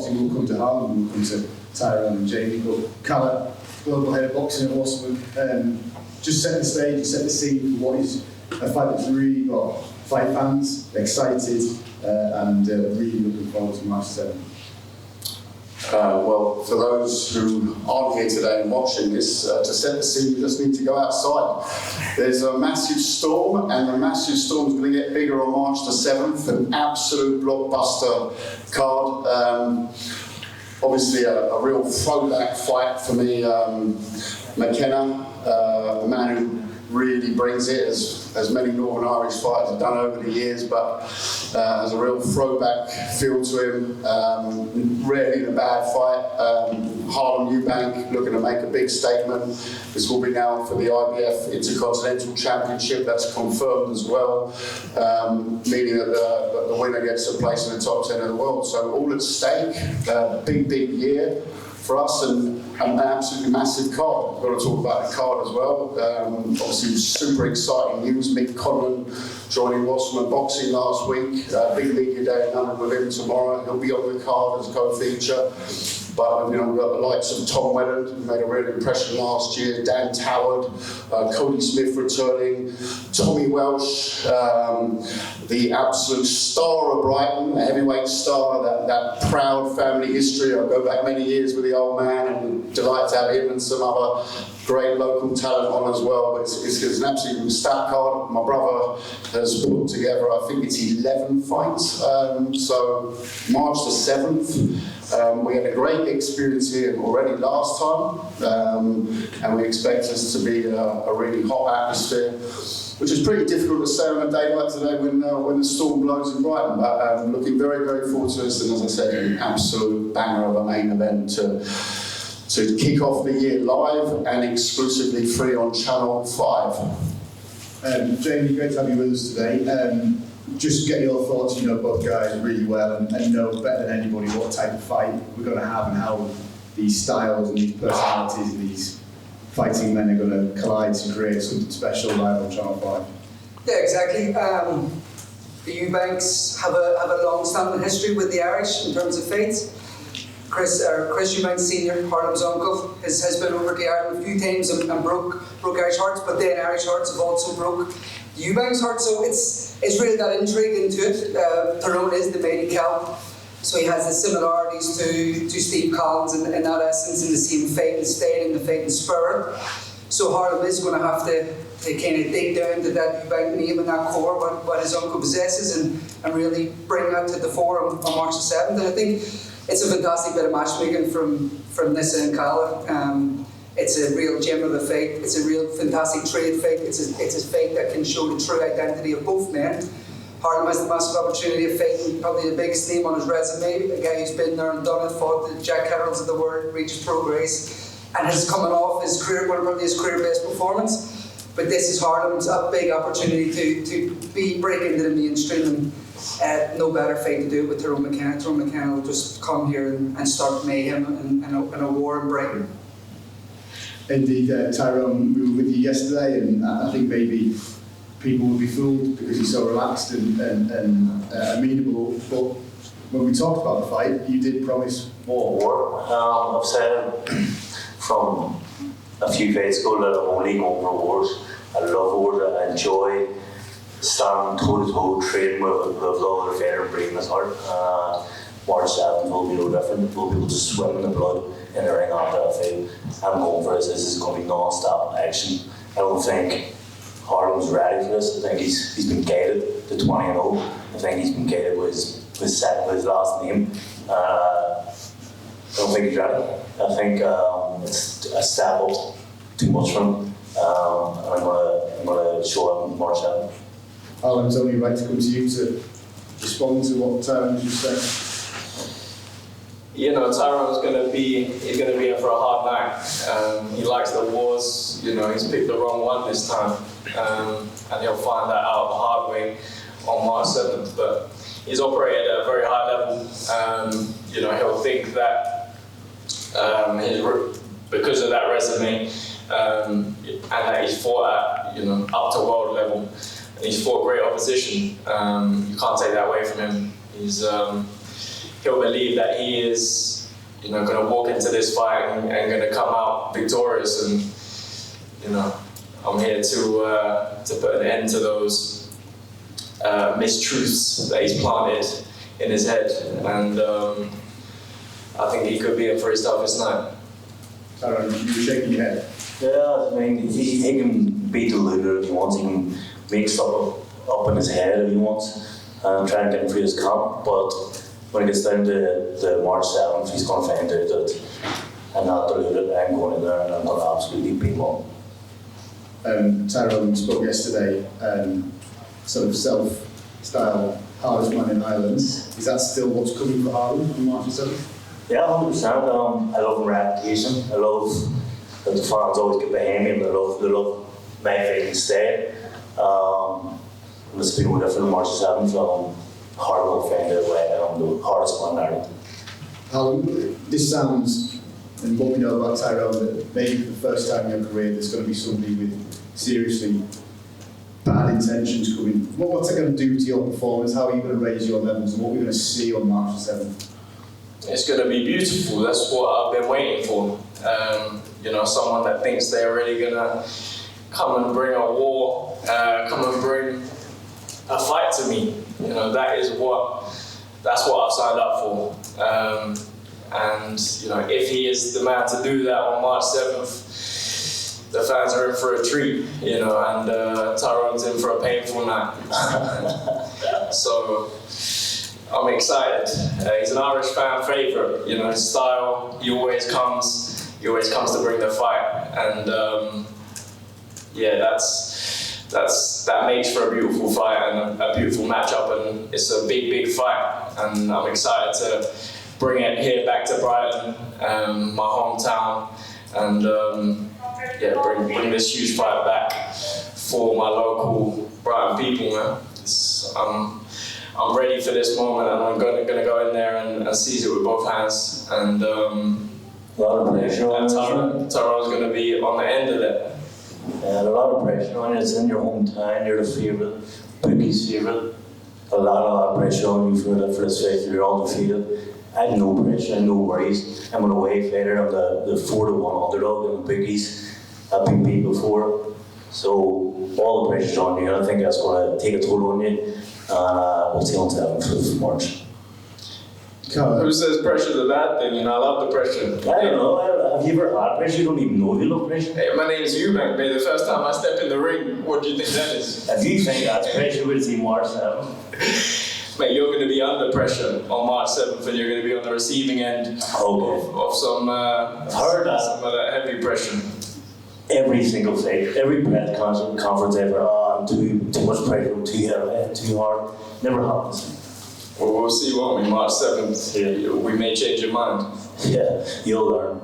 boxing will come to Harlem, will come to Tyrone and Jamie, but Kalle, global head of boxing at Wasserman, just set the stage, set the scene for what is a fight that's really got fight fans excited and really looking forward to March 7th. Well, for those who aren't here today and watching this, to set the scene, you just need to go outside. There's a massive storm, and the massive storm is going to get bigger on March the 7th, an absolute blockbuster card. Obviously, a real throwback fight for me. McKenna, a man who really brings it, as many Northern Irish fighters have done over the years, but has a real throwback feel to him. Rarely in a bad fight. Harlem Eubank looking to make a big statement. This will be now for the IBF Intercontinental Championship. That's confirmed as well, meaning that the winner gets a place in the top 10 of the world. So all at stake. Big year for us, and an absolutely massive card. We've got to talk about the card as well. Obviously, super exciting news. Mick Conlon joining Wasserman Boxing last week. Big media day in London with him tomorrow. He'll be on the card as a co-feature. But we've got the likes of Tom Welland, who made a real impression last year, Dan Toward, Cody Smith returning, Tommy Welsh, the absolute star of Brighton, a heavyweight star, that proud family history. I go back many years with the old man, and delighted to have him and some other great local talent on as well. But it's an absolute stat card. My brother has put together, I think it's 11 fights. So March the 7th. We had a great experience here already last time, and we expect this to be a really hot atmosphere, which is pretty difficult to say on a day like today when the storm blows in Brighton. But looking very, very forward to this, and as I said, an absolute banger of a main event to kick off the year live and exclusively free on Channel 5. Jamie, great to have you with us today. Just get your thoughts. You know both guys really well and know better than anybody what type of fight we're going to have and how these styles and these personalities and these fighting men are going to collide to create something special live on Channel 5. Yeah, exactly. The Eubanks have a long-standing history with the Irish in terms of fights. Chris Eubank Senior, Harlem's uncle, has been over to Ireland a few times and broke Irish hearts, but then Irish hearts have also broke the Eubanks' hearts. So it's really got intrigue into it. Tyrone is the mighty Kalle, so he has the similarities to Steve Collins in that essence, in the same fighting style and the fighting spirit. So Harlem is going to have to kind of dig down to that Eubank name and that core, what his uncle possesses, and really bring that to the fore on March the 7th. And I think it's a fantastic bit of matchmaking from Nissa and Kalle. It's a real gem of a fight. It's a real fantastic trade fight. It's a fight that can show the true identity of both men. Harlem has the massive opportunity of fighting probably the biggest name on his resume, a guy who's been there and done it, fought the Jack Carrolls of the world, reached pro race, and has coming off his career, one of probably his career best performance. But this is Harlem's a big opportunity to break into the mainstream, and no better fight to do it with Tyrone McKenna. Tyrone McKenna will just come here and start mayhem and a war in Brighton. Indeed, Tyrone, we were with you yesterday, and I think maybe people would be fooled because he's so relaxed and amenable. But when we talked about the fight, you did promise more. I've said from a few fights ago that I'm only going for wars. I love wars. I enjoy standing toe to toe, training with the other fighter and breaking his heart. March 7th will be no different. We'll be able to swim in the blood in the ring after that fight. I'm going for this. This is going to be non-stop action. I don't think Harlem's ready for this. I think he's been guided to 20-0. I think he's been guided with his last name. I don't think he's ready. I think it's a step up too much for him. And I'm going to show him March 7th. Alan, it's only right to come to you to respond to what Tyrone just said. You know, Tyrone's going to be in for a hard night. He likes the wars. You know, he's picked the wrong one this time, and he'll find that out the hard way on March 7th. But he's operated at a very high level. You know, he'll think that because of that resume and that he's fought at up to world level, and he's fought great opposition. You can't take that away from him. he'll believe that he is, you know, going to walk into this fight and going to come out victorious. And you know, I'm here to put an end to those mistruths that he's planted in his head, and I think he could be in for his toughest night. Tyrone, you were shaking your head. Yeah, I mean, he can be deluded if he wants. He can make stuff up in his head if he wants and try and get him through his camp. But when it gets down to the March 7th, he's going to find out that I'm not deluded. I'm going in there and I'm going to absolutely beat him. Tyrone spoke yesterday, sort of self-styled hardest man in Ireland. Is that still what's coming for Harlem on March 7th? Yeah, 100%. I love my reputation. I love that the fans always get behind me, and they love my fighting style. And it's been no different on March 7th. Harlem will find out why I'm the hardest man in Ireland. Harlem, this sounds, and what we know about Tyrone, that maybe for the first time in your career there's going to be somebody with seriously bad intentions coming. What's it going to do to your performance? How are you going to raise your levels? And what are we going to see on March 7th? It's going to be beautiful. That's what I've been waiting for. You know, someone that thinks they're really going to come and bring a war, come and bring a fight to me. You know, that's what I've signed up for. And you know, if he is the man to do that on March 7th, the fans are in for a treat. You know, and Tyrone's in for a painful night. So I'm excited. He's an Irish fan favourite. You know, his style. He always comes to bring the fight, and yeah, that makes for a beautiful fight and a beautiful matchup, and it's a big fight, and I'm excited to bring it here back to Brighton, my hometown, and yeah, bring this huge fight back for my local Brighton people, man. I'm ready for this moment, and I'm gonna go in there and seize it with both hands, and a lot of pressure on Tyrone's going to be on the end of it. Yeah, a lot of pressure on you. It's in your hometown. You're the favourite. Bookie's favourite. A lot of pressure on you for this fight. You're undefeated. I have no pressure. I have no worries. I'm an away fighter. I'm the 4-1 underdog in the bookies. I've been beat before, so all the pressure's on you. I think that's going to take a toll on you. And we'll see on 7th of March. Who says pressure's a bad thing? You know, I love the pressure. I don't know. Have you ever had pressure? You don't even know if you love pressure. Hey, my name's Eubank, mate. The first time I step in the ring, what do you think that is? If you think that's pressure, we'll see March 7th. Mate, you're going to be under pressure on March 7th, and you're going to be on the receiving end of some of that heavy pressure. Every single fight, every press conference ever, I'm too much pressure, I'm too heavy, too hard. Never happens. Well, we'll see, won't we? March 7th, yeah. We may change your mind. Yeah, you'll learn.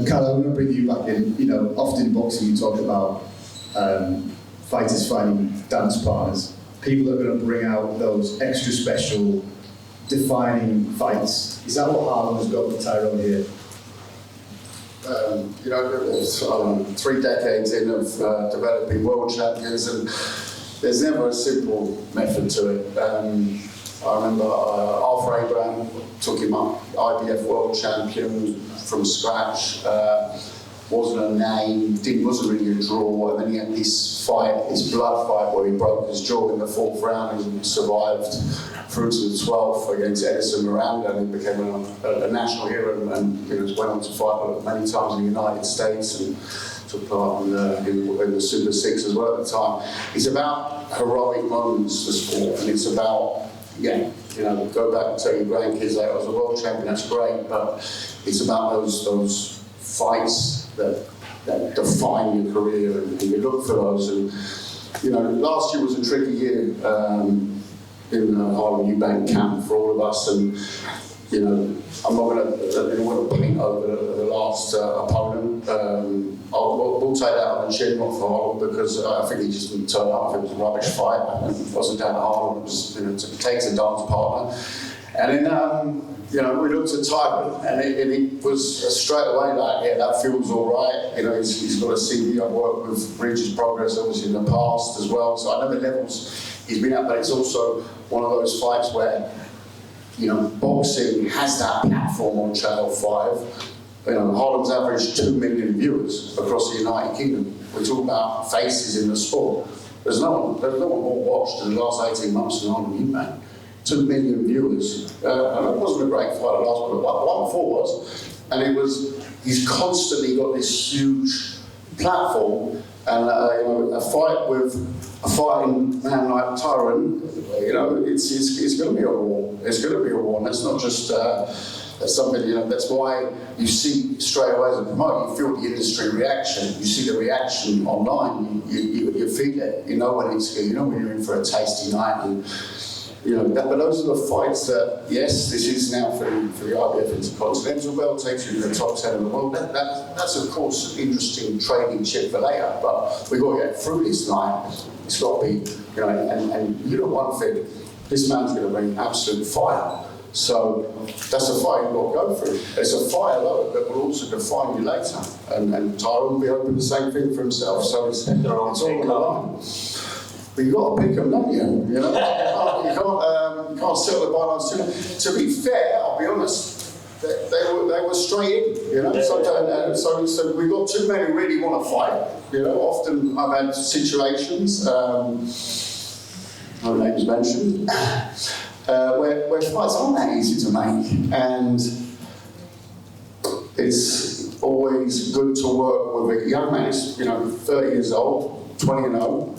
Kalle, I'm going to bring you back in. You know, often in boxing you talk about fighters finding dance partners. People are going to bring out those extra special, defining fights. Is that what Harlem has got with Tyrone here? You know, 3 decades in of developing world champions, and there's never a simple method to it. I remember Arthur Abraham took him up, IBF world champion from scratch. Wasn't a name, wasn't really a draw, and then he had this fight, this blood fight, where he broke his jaw in the 4th round and survived through to the 12th against Edison Miranda, and he became a national hero, and went on to fight many times in the United States and took part in the Super 6 as well at the time. It's about heroic moments for sport, and it's about, go back and tell your grandkids that I was a world champion, that's great, but it's about those fights that define your career, and you look for those. And last year was a tricky year in the Harlem Eubank camp for all of us, and I'm not going to paint over the last opponent. We'll take that on the chin, not for Harlem, because I think he just didn't turn up. It was a rubbish fight. It wasn't down to Harlem. It was, it takes a dance partner. And then, we looked at Tyrone, and it was straight away like, yeah, that feels all right. He's got a CV. I've worked with Regis Progress, obviously, in the past as well. So I know the levels he's been at, but it's also one of those fights where boxing has that platform on Channel 5. Harlem's averaged 2 million viewers across the United Kingdom. We're talking about faces in the sport. There's no one more watched in the last 18 months than Harlem Eubank. 2 million viewers. And it wasn't a great fight at last, but one before was. And he's constantly got this huge platform, and a fighting man like Tyrone, it's going to be a war. It's going to be a war, and that's not just something. That's why you see straight away as a promoter, you feel the industry reaction. You see the reaction online. You feel it. You know when you're in for a tasty night, and but those are the fights that, yes, this is now for the IBF Intercontinental belt, takes you to the top 10 of the world. That's of course an interesting trading chip for later, but we've got to get through this night. It's got to be, and one thing, this man's going to bring absolute fire. So that's a fight you've got to go through. It's a fire though that will also define you later. And Tyrone will be hoping the same thing for himself. So it's all on the line. But you've got to pick them, don't you? You can't settle the bylaws too much. To be fair, I'll be honest, they were straight in. So we've got too many who really want to fight. Often I've had situations, no names mentioned, where fights aren't that easy to make, and it's always good to work with a young man who's 30 years old, 20 and 0.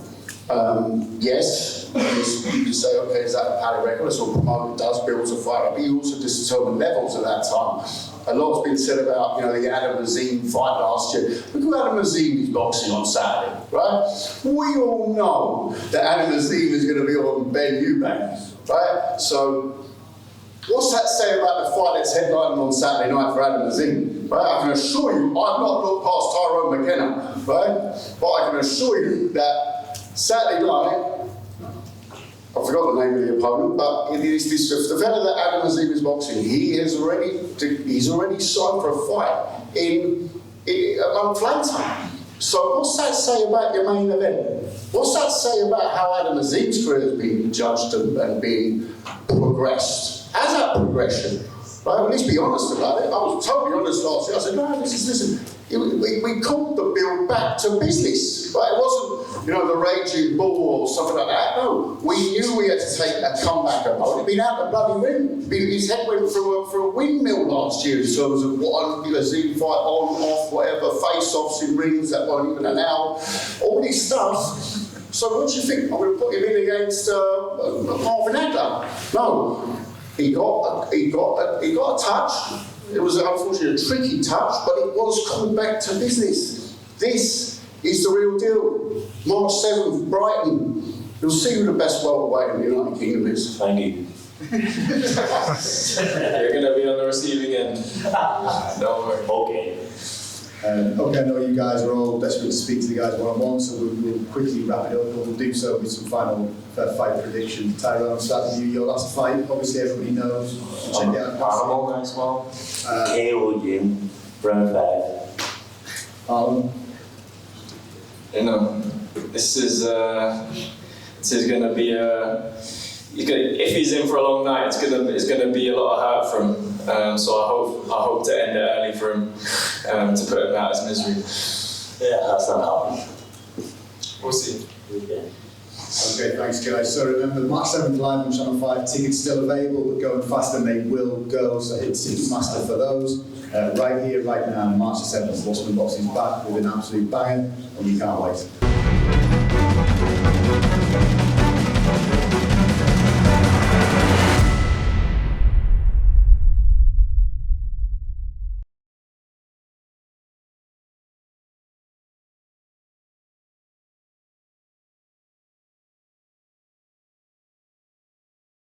Yes, you can say, okay, is that a paddy record? That's what promoter does, builds a fight, but you also just determine levels at that time. A lot's been said about, the Adam Azim fight last year. Look at Adam Azim is boxing on Saturday, right? We all know that Adam Azim is going to be on Ben Eubank, right? So, what's that say about the fight that's headlining on Saturday night for Adam Azim? Right? I can assure you, I've not looked past Tyrone McKenna, right? But I can assure you that Saturday night, I forgot the name of the opponent, but it is the fellow that Adam Azim is boxing. He's already signed for a fight in a month later. So what's that say about your main event? What's that say about how Adam Azim's career has been judged and been progressed? How's that progression? Right? Well, let's be honest about it. I was totally honest last year. I said, no, listen. We called the build back to business. Right? It wasn't, the raging bull or something like that. No, we knew we had to take a comeback opponent. He'd been out the bloody ring. His head went for a windmill last year in terms of what Azim fight on, off, whatever, face-offs in rings that weren't even an hour, all this stuff. So what do you think? I'm going to put him in against Marvin Adler? No. He got a touch. It was unfortunately a tricky touch, but it was called back to business. This is the real deal. March 7th, Brighton. You'll see who the best welterweight in the United Kingdom is. Thank you. You're going to be on the receiving end. Don't worry. Okay. Okay, I know you guys are all desperate to speak to the guys one-on-one, so we'll quickly wrap it up. We'll do so with some final fight predictions. Tyrone, I'll start with you. Your last fight, obviously everybody knows. Check it out. Animal next one. KO Jim, round 5. Harlem. This is going to be if he's in for a long night, it's gonna be a lot of hurt for him. So I hope to end it early for him, to put him out of his misery. Yeah, that's not happening. We'll see. Okay. Okay, thanks guys. So remember, March 7th live on Channel 5, tickets still available, but going fast and they will go, so hit Ticketmaster for those. Right here, right now, March the 7th, Wasserman Boxing's back with an absolute banger, and we can't wait.